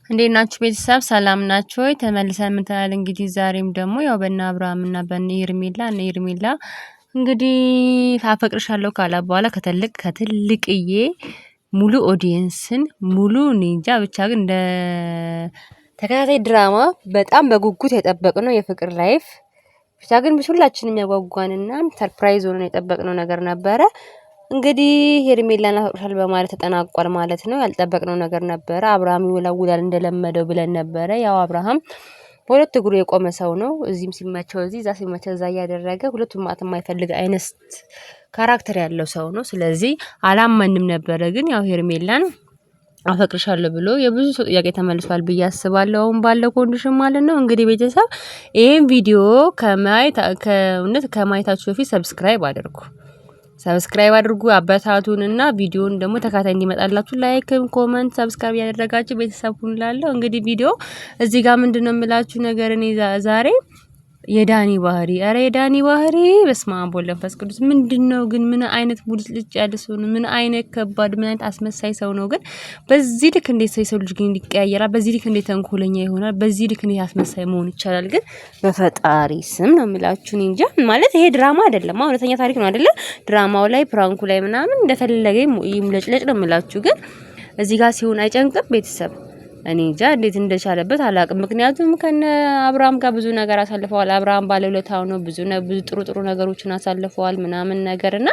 እንዴት ናችሁ ቤተሰብ ሰላም ናችሁ ወይ? ተመልሰን መጥተናል። እንግዲህ ዛሬም ደግሞ ያው በእነ አብርሃም እና በእነ ሄርሜላ እንግዲህ ታፈቅርሻለሁ ካላ በኋላ ከትልቅዬ ሙሉ ኦዲየንስን ሙሉ ኒንጃ ብቻ ግን እንደ ተከታታይ ድራማ በጣም በጉጉት የጠበቅነው የፍቅር ላይፍ ብቻ ግን ሁላችንም ያጓጓንና ሰርፕራይዝ ሆነን የጠበቅነው ነገር ነበረ። እንግዲህ ሄርሜላና አፈቅርሻለሁ በማለት ተጠናቋል ማለት ነው። ያልጠበቅነው ነገር ነበረ። አብርሃም ይወላውላል እንደለመደው ብለን ነበረ። ያው አብርሃም በሁለት እግሩ የቆመ ሰው ነው። እዚህም ሲመቸው እዚህ እዛ ሲመቸው እዛ እያደረገ ሁለቱም ማት የማይፈልግ አይነት ካራክተር ያለው ሰው ነው። ስለዚህ አላመንም ነበረ። ግን ያው ሄርሜላን አፈቅርሻለሁ ብሎ የብዙ ሰው ጥያቄ ተመልሷል ብዬ አስባለሁ። አሁን ባለው ኮንዲሽን ማለት ነው። እንግዲህ ቤተሰብ ይሄን ቪዲዮ ከማየታችሁ በፊት ሰብስክራይብ አድርጉ አበታቱንና ቪዲዮን ደግሞ ተካታይ እንዲመጣላችሁ ላይክም ኮመንት ሰብስክራይብ ያደረጋችሁ ቤተሰብ ሁሉ ላለው እንግዲህ ቪዲዮ እዚህ ጋር ምንድነው የምላችሁ ነገር እኔ ዛሬ የዳኒ ባህሪ የዳኒ ባህሪ በስመአብ ወወልድ ወመንፈስ ቅዱስ ምንድነው ግን ምን አይነት ሙልጭ ያለ ሰው ነው? ምን አይነት ከባድ ምን አይነት አስመሳይ ሰው ነው? ግን በዚህ ልክ እንዴት ሰው ልጅ ግን ይቀያየራል? በዚህ ልክ እንዴት ተንኮለኛ ይሆናል? በዚህ ልክ እንዴት አስመሳይ መሆን ይቻላል? ግን በፈጣሪ ስም ነው የምላችሁ እንጃ። ማለት ይሄ ድራማ አይደለም፣ እውነተኛ ታሪክ ነው አይደለ? ድራማው ላይ ፕራንኩ ላይ ምናምን እንደፈለገ ይምለጭለጭ ነው የምላችሁ። ግን እዚህ ጋር ሲሆን አይጨንቅም ቤተሰብ? እኔ እንጃ እንዴት እንደቻለበት አላቅም። ምክንያቱም ከነ አብርሃም ጋር ብዙ ነገር አሳልፈዋል። አብርሃም ባለውለታው ነው። ብዙ ጥሩ ነገሮችን አሳልፈዋል ምናምን ነገርና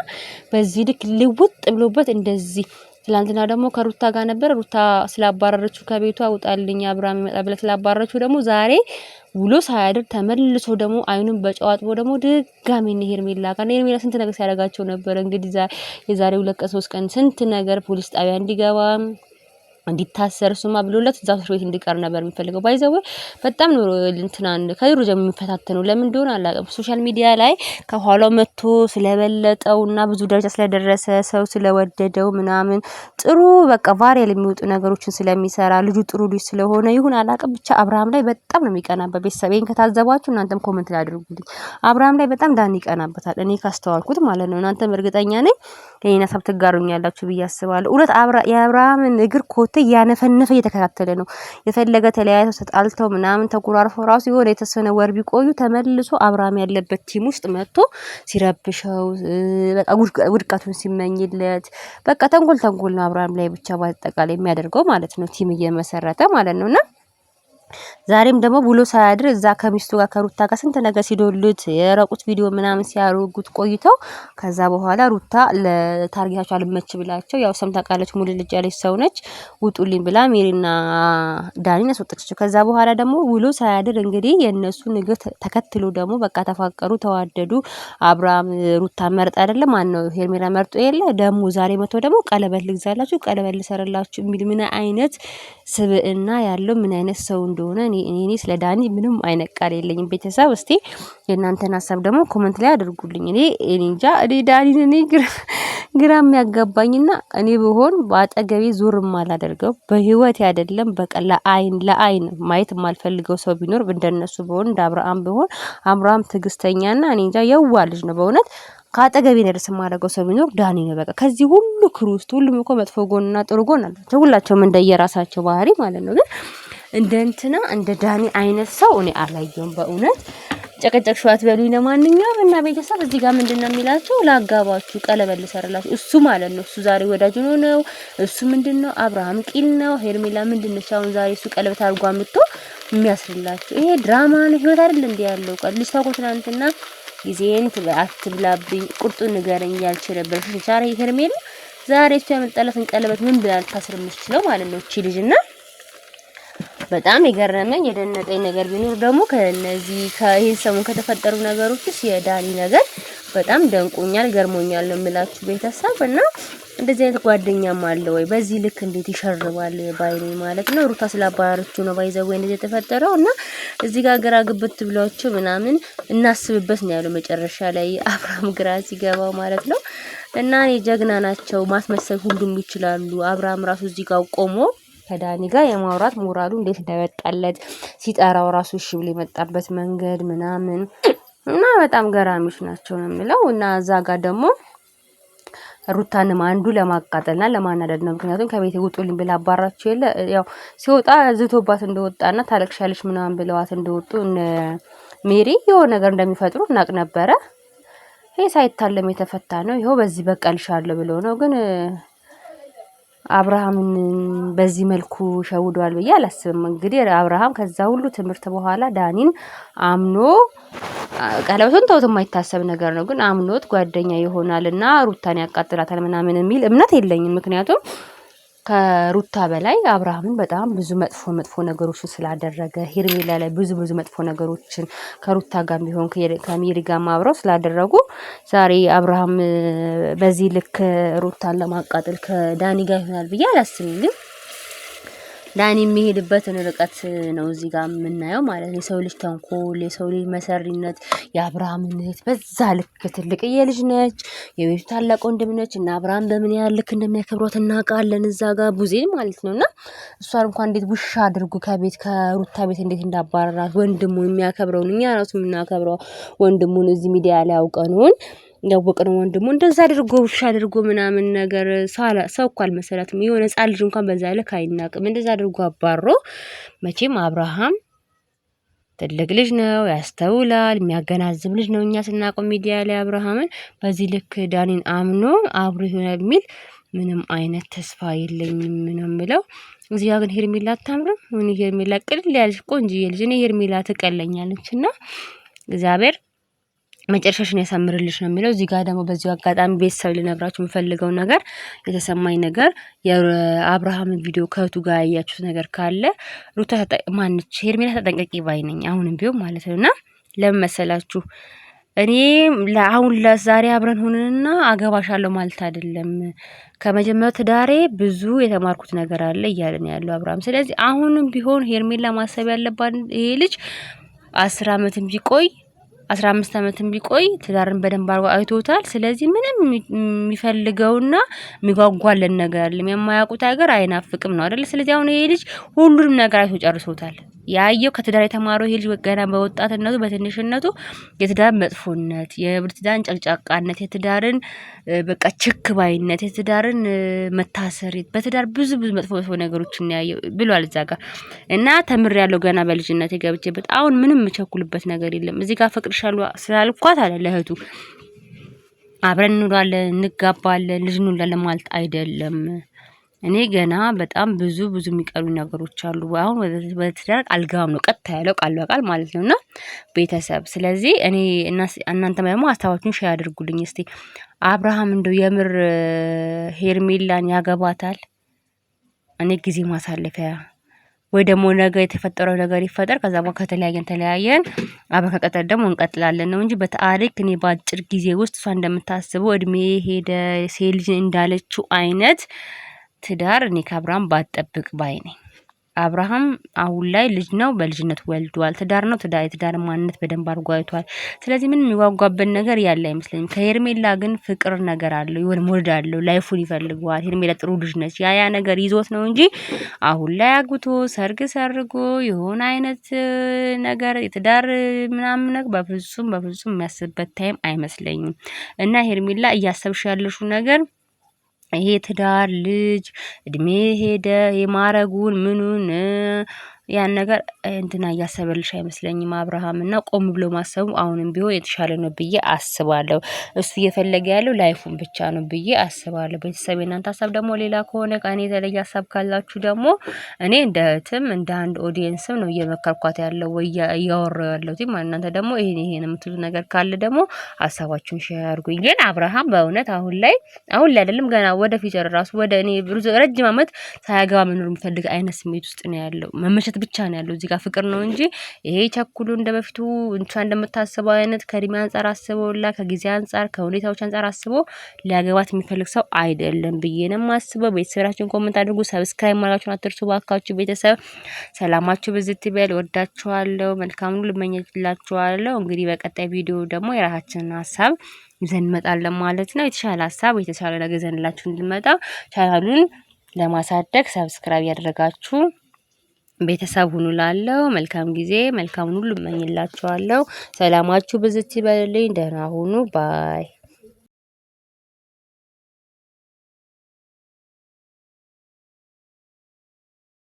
በዚህ ልክ ልውጥ ብሎበት እንደዚህ ትላንትና ደግሞ ከሩታ ጋር ነበር። ሩታ ስላባረረችው ከቤቷ ውጣልኝ አብርሃም ይመጣ ብለ ስላባረረችው ደግሞ ዛሬ ውሎ ሳያድር ተመልሶ ደግሞ አይኑን በጨዋጥቦ ደግሞ ድጋሚ ሄርሜላ ጋር ሄርሜላ ስንት ነገር ሲያደርጋቸው ነበር። እንግዲህ የዛሬ 2 ቀን 3 ቀን ስንት ነገር ፖሊስ ጣቢያ እንዲገባ እንዲታሰር ሱማ ብሎለት እዛው እስር ቤት እንዲቀር ነበር የሚፈልገው። ባይዘው በጣም ነው እንትናን ከድሮ ጀምሮ የሚፈታተነው ለምን እንደሆነ አላውቅም። ሶሻል ሚዲያ ላይ ከኋላው መጥቶ ስለበለጠውና ብዙ ደረጃ ስለደረሰ ሰው ስለወደደው ምናምን ጥሩ በቃ ቫይራል የሚወጡ ነገሮችን ስለሚሰራ ልጁ ጥሩ ልጅ ስለሆነ ይሁን አላውቅም። ብቻ አብርሃም ላይ በጣም ነው የሚቀናበት። ቤተሰቤን ከታዘባችሁ እናንተም ኮሜንት ላይ አድርጉልኝ። አብርሃም ላይ በጣም ዳኒ ይቀናበታል። እኔ ካስተዋልኩት ማለት ነው። እናንተም እርግጠኛ ነኝ የኔን ሀሳብ ትጋሩኛላችሁ ብዬ አስባለሁ። እውነት የአብርሃምን እግር ኮቴ ያነፈነፈ እየተከታተለ ነው። የፈለገ ተለያይተው ተጣልተው ምናምን ተቆራርፈው ራሱ የሆነ የተወሰነ ወር ቢቆዩ ተመልሶ አብርሃም ያለበት ቲም ውስጥ መጥቶ ሲረብሸው በቃ ውድቀቱን ሲመኝለት በቃ ተንኮል ነው አብርሃም ላይ ብቻ በአጠቃላይ የሚያደርገው ማለት ነው። ቲም እየመሰረተ ማለት ነውና ዛሬም ደግሞ ብሎ ሳያድር እዛ ከሚስቱ ጋር ከሩታ ጋር ስንት ነገር ሲዶልት የራቁት ቪዲዮ ምናምን ሲያሩጉት ቆይተው ከዛ በኋላ ሩታ ለታርጌታቸው አልመች ብላቸው ያው ሰምታ ቃለች ሙሉ ልጅ ያለች ሰው ነች ውጡልኝ ብላ ሜሪና ዳኒን አስወጣችው። ከዛ በኋላ ደግሞ ብሎ ሳያድር እንግዲህ የነሱ ንግር ተከትሎ ደግሞ በቃ ተፋቀሩ ተዋደዱ። አብርሃም ሩታ መርጥ አይደለም ማን ነው ሄርሜላ መርጦ የለ ደግሞ ዛሬ መቶ ደግሞ ቀለበት ልግዛላችሁ ቀለበት ልሰራላችሁ የሚል ምን አይነት ስብዕና ያለው ምን አይነት ሰው እንደሆነ እኔ ስለ ዳኒ ምንም አይነት ቃል የለኝም። ቤተሰብ እስቲ የእናንተን ሀሳብ ደግሞ ኮሜንት ላይ አድርጉልኝ። እኔ እንጃ ዳኒ ግራ የሚያጋባኝና እኔ ብሆን በአጠገቤ ዙርም አላደርገው በህይወት አይደለም በቃ ለአይን ማየት የማልፈልገው ሰው ቢኖር እንደነሱ ብሆን እንደ አብርሃም ብሆን አብርሃም ትዕግስተኛና እኔ እንጃ የዋ ልጅ ነው በእውነት ካጠገቤ ነርስ ማረገው ሰው ቢኖር ዳኒ ነው። በቃ ከዚህ ሁሉ ክሩስት ሁሉም እኮ መጥፎ ጎንና ጥሩ ጎን አላቸው ሁላቸውም እንደየራሳቸው ባህሪ ማለት ነው። ግን እንደ ዳኒ አይነት ሰው እኔ አላየውም በእውነት። ጨቀጨቅሽው አትበሉኝ። ለማንኛውም እና ቤተሰብ እዚህ ጋር ምንድነው የሚላችሁ ላጋባችሁ ቀለበት ልሰርላችሁ እሱ ማለት ነው። እሱ ዛሬ ወዳጅ ነው። እሱ ምንድነው አብርሃም ቂል ነው። ሄርሜላ ምንድነው አሁን ዛሬ እሱ ቀለበት አድርጓ አምጥቶ የሚያስርላችሁ? ይሄ ድራማ ነው ህይወት አይደል እንዴ ያለው? ቀን ልጅ ታውቁ ትናንትና ጊዜን አትብላብኝ ቁርጡን ንገረኝ ያልች ነበር ዛሬ ሄርሜላ ዛሬ እሱ ያመጣላትን ቀለበት ምን ብላ ልታስር የምትችለው ማለት ነው እቺ ልጅና በጣም የገረመኝ የደነቀኝ ነገር ቢኖር ደግሞ ከነዚህ ከይሄን ሰሞን ከተፈጠሩ ነገሮችስ የዳኒ ነገር በጣም ደንቆኛል ገርሞኛል ነው የምላችሁ ቤተሰብ። እና እንደዚህ አይነት ጓደኛም አለ ወይ በዚህ ልክ እንዴት ይሸርባል ባይኔ ማለት ነው። ሩታ ስላባረረችው ነው ባይዘው እንደዚህ የተፈጠረው እና እዚህ ጋር ግራ ግብት ብሏቸው ምናምን እናስብበት ነው ያለው መጨረሻ ላይ አብርሃም ግራ ሲገባው ማለት ነው። እና እኔ ጀግና ናቸው ማስመሰል ሁሉም ይችላሉ። አብርሃም ራሱ እዚህ ጋር ቆሞ ከዳኒ ጋር የማውራት ሞራሉ እንዴት እንዳይወጣለት ሲጠራው ራሱ እሺ ብሎ የመጣበት መንገድ ምናምን እና በጣም ገራሚሽ ናቸው ነው የምለው። እና እዛ ጋር ደግሞ ሩታንም አንዱ ለማቃጠልና ለማናደድ ነው። ምክንያቱም ከቤት ውጡልኝ ብላ አባራችሁ የለ ያው ሲወጣ ዝቶባት እንደወጣና ታለቅሻለሽ ምናምን ብለዋት እንደወጡ ሜሪ የሆነ ነገር እንደሚፈጥሩ እናቅ ነበረ። ይሄ ሳይታለም የተፈታ ነው። ይኸው በዚህ በቀልሻለሁ ብሎ ነው። ግን አብርሃምን በዚህ መልኩ ሸውዷል ብዬ አላስብም። እንግዲህ አብርሃም ከዛ ሁሉ ትምህርት በኋላ ዳኒን አምኖ ቀለበቱን ተውት የማይታሰብ ነገር ነው። ግን አምኖት ጓደኛ ይሆናልና ሩታን ያቃጥላታል ምናምን የሚል እምነት የለኝም። ምክንያቱም ከሩታ በላይ አብርሃምን በጣም ብዙ መጥፎ ነገሮችን ስላደረገ ሄርሜላ ላይ ብዙ መጥፎ ነገሮችን ከሩታ ጋር ቢሆን ከሜሪ ጋር አብረው ስላደረጉ ዛሬ አብርሃም በዚህ ልክ ሩታን ለማቃጠል ከዳኒ ጋር ይሆናል ብዬ አላስብም። ግን ዳኒ የሚሄድበትን ርቀት ነው እዚህ ጋር የምናየው ማለት ነው። የሰው ልጅ ተንኮል፣ የሰው ልጅ መሰሪነት፣ የአብርሃም እህት በዛ ልክ ትልቅ የልጅ ነች፣ የቤቱ ታላቅ ወንድም ነች እና አብርሃም በምን ያህል ልክ እንደሚያከብሯት እናውቃለን። እዛ ጋር ቡዜ ማለት ነውና እሷን እንኳን እንዴት ውሻ አድርጎ ከቤት ከሩታ ቤት እንዴት እንዳባረራት ወንድሙ የሚያከብረውን እኛ ራሱ የምናከብረው ወንድሙን እዚህ ሚዲያ ላይ አውቀነውን ያወቅነው ወንድሙ እንደዛ አድርጎ ውሻ አድርጎ ምናምን ነገር ሰው እኮ አልመሰላትም። የሆነ ሕፃን ልጅ እንኳን በዛ ልክ አይናቅም። እንደዛ አድርጎ አባሮ መቼም አብርሃም ትልቅ ልጅ ነው፣ ያስተውላል፣ የሚያገናዝብ ልጅ ነው። እኛ ስናውቀው ሚዲያ ላይ አብርሃምን በዚህ ልክ ዳኒን አምኖ አብሮ ይሆናል የሚል ምንም አይነት ተስፋ የለኝም ነው የምለው። እዚህ ጋር ግን ሄርሜላ አታምርም? እኔ ሄርሜላ ቅልል ያለች ቆንጆዬ ልጅ እኔ ሄርሜላ ትቀለኛለች እና እግዚአብሔር መጨረሻሽን ያሳምርልሽ ነው የሚለው። እዚህ ጋር ደግሞ በዚሁ አጋጣሚ ቤተሰብ ልነግራችሁ የምፈልገው ነገር የተሰማኝ ነገር የአብርሃምን ቪዲዮ ከእህቱ ጋር ያያችሁት ነገር ካለ ሩታ ማንች ሄርሜላ ተጠንቀቂ ባይ ነኝ፣ አሁንም ቢሆን ማለት ነው። እና ለምን መሰላችሁ እኔ አሁን ለዛሬ አብረን ሆነንና አገባሻለሁ ማለት አይደለም። ከመጀመሪያው ትዳሬ ብዙ የተማርኩት ነገር አለ እያለ ነው ያለው አብርሃም። ስለዚህ አሁንም ቢሆን ሄርሜላ ማሰብ ያለባት ይሄ ልጅ 10 ዓመትም ቢቆይ 15 ዓመትም ቢቆይ ትዳርን በደንብ አርጎ አይቶታል። ስለዚህ ምንም የሚፈልገውና የሚጓጓለን ነገር አለ። የማያውቁት ሀገር አይናፍቅም ነው አይደል? ስለዚህ አሁን ይሄ ልጅ ሁሉንም ነገር አይቶ ጨርሶታል። ያየው ከትዳር የተማረው ይሄ ልጅ ገና በወጣትነቱ በትንሽነቱ የትዳር መጥፎነት፣ የብርትዳን ጨቅጫቃነት፣ የትዳርን በቃ ችክ ባይነት፣ የትዳርን መታሰር፣ በትዳር ብዙ መጥፎ ነገሮችን ያየው ብሏል እዛ ጋር እና ተምር ያለው ገና በልጅነት የገብቼበት አሁን ምንም የምቸኩልበት ነገር የለም። እዚህ ጋር ፈቅድሻለሁ ስላልኳት አለ ለእህቱ አብረን እንውላለን እንጋባለን ልጅ እንውላለን ማለት አይደለም። እኔ ገና በጣም ብዙ የሚቀሩ ነገሮች አሉ። አሁን ወደ ትዳር አልገባም ነው ቀጥታ ያለው ቃል በቃል ማለት ነውና ቤተሰብ። ስለዚህ እኔ እናንተ ደግሞ ሀሳባችሁን ሼር አድርጉልኝ እስቲ። አብርሃም እንደው የምር ሄርሜላን ያገባታል? እኔ ጊዜ ማሳለፊያ ወይ ደግሞ ነገ የተፈጠረው ነገር ይፈጠር፣ ከዛ በኋላ ከተለያየን አብረን ከቀጠል ደግሞ እንቀጥላለን ነው እንጂ በታሪክ እኔ በአጭር ጊዜ ውስጥ እሷ እንደምታስበው እድሜ ሄደ ሴት ልጅ እንዳለችው አይነት ትዳር እኔ ከአብርሃም ባጠብቅ ባይ ነኝ። አብርሃም አሁን ላይ ልጅ ነው፣ በልጅነት ወልዷል። ትዳር ነው፣ የትዳር ማንነት በደንብ አድርጎ አይቷል። ስለዚህ ምንም የሚጓጓበት ነገር ያለ አይመስለኝም። ከሄርሜላ ግን ፍቅር ነገር አለው፣ የሆነ ሞድ አለው፣ ላይፉን ይፈልገዋል። ሄርሜላ ጥሩ ልጅ ነች። ያ ነገር ይዞት ነው እንጂ አሁን ላይ አግብቶ ሰርግ ሰርጎ የሆነ አይነት ነገር የትዳር ምናምን ነገር በፍጹም የሚያስብበት ታይም አይመስለኝም። እና ሄርሜላ እያሰብሽ ያለሽው ነገር ይሄ ትዳር ልጅ እድሜ ሄደ የማረጉን ምኑን ያን ነገር እንትና እያሰበልሽ አይመስለኝም አብርሃም። እና ቆም ብሎ ማሰቡ አሁንም ቢሆን የተሻለ ነው ብዬ አስባለሁ። እሱ እየፈለገ ያለው ላይፉን ብቻ ነው ብዬ አስባለሁ። ቤተሰብ እናንተ ሀሳብ ደግሞ ሌላ ከሆነ ከእኔ የተለየ ሀሳብ ካላችሁ ደግሞ እኔ እንደ እህትም እንደ አንድ ኦዲየንስም ነው እየመከርኳት ያለው ወይ እያወራሁ ያለሁት ማለት እናንተ ደግሞ ይሄን የምትሉት ነገር ካለ ደግሞ ሀሳባችሁን ሼር አድርጉኝ። ግን አብርሃም በእውነት አሁን ላይ አይደለም ገና ወደፊት ራሱ ወደ እኔ ረጅም ዓመት ሳያገባ መኖር የሚፈልግ አይነት ስሜት ውስጥ ነው ያለው። መመቸት ብቻ ነው ያለው። እዚህ ጋር ፍቅር ነው እንጂ ይሄ ቸኩሉ እንደበፊቱ እንቻ እንደምታስበው አይነት ከእድሜ አንፃር አስበውላ ከጊዜ አንፃር ከሁኔታዎች አንፃር አስቦ ሊያገባት የሚፈልግ ሰው አይደለም ብዬ ነው የማስበው። ቤተሰባችሁን ኮሜንት አድርጉ፣ ሰብስክራይብ ማድረጋችሁን አትርሱ ባካችሁ። ቤተሰብ ሰላማችሁ ብዝት ይበል። ወዳችኋለሁ። መልካም ሁሉ እመኝላችኋለሁ። እንግዲህ በቀጣይ ቪዲዮ ደግሞ የራሳችንን ሀሳብ ይዘን እንመጣለን ማለት ነው። የተሻለ ሀሳብ የተሻለ ነገር ይዘንላችሁ እንድንመጣ ቻናሉን ለማሳደግ ሰብስክራይብ ያደረጋችሁ ቤተሰብ ሁኑ ላለው መልካም ጊዜ መልካም ሁሉ እመኝላችኋለሁ። ሰላማችሁ ብዝት ይበልልኝ። ደህና ሁኑ ባይ